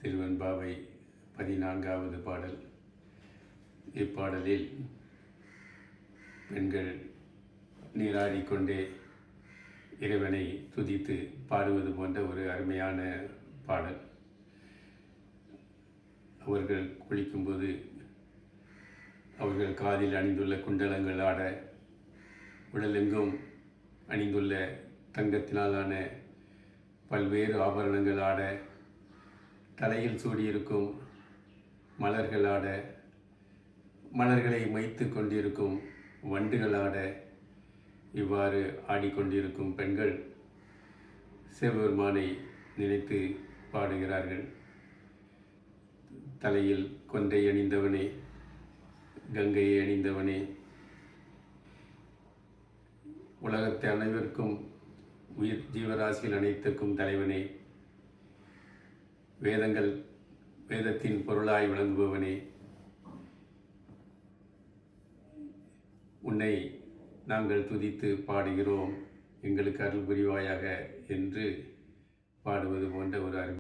திருவெண்பாவை 14வது பாடல். இப்பாடலில் பெண்கள் நீராடிக்கொண்டே இறைவனை துதித்து பாடுவது போன்ற ஒரு அருமையான பாடல். அவர்கள் குளிக்கும்போது அவர்கள் காதில் அணிந்துள்ள குண்டலங்கள் ஆட, உடலெங்கும் அணிந்துள்ள தங்கத்தினாலான பல்வேறு ஆபரணங்கள் ஆட, தலையில் சூடியிருக்கும் மலர்கள் ஆட, மலர்களை மொய்த்து கொண்டிருக்கும் வண்டுகள் ஆட, இவ்வாறு ஆடிக்கொண்டிருக்கும் பெண்கள் சிவபெருமானை நினைத்து பாடுகிறார்கள். தலையில் கொன்றை அணிந்தவனே, கங்கையை அணிந்தவனே, உலகத்தை அனைவருக்கும் உயிர் ஜீவராசிகள் அனைத்துக்கும் தலைவனே, வேதத்தின் பொருளாய் விளங்குபவனே, உன்னை நாங்கள் துதித்து பாடுகிறோம், எங்களுக்கு அருள் புரிவாயாக என்று பாடுவது போன்ற ஒரு அருமை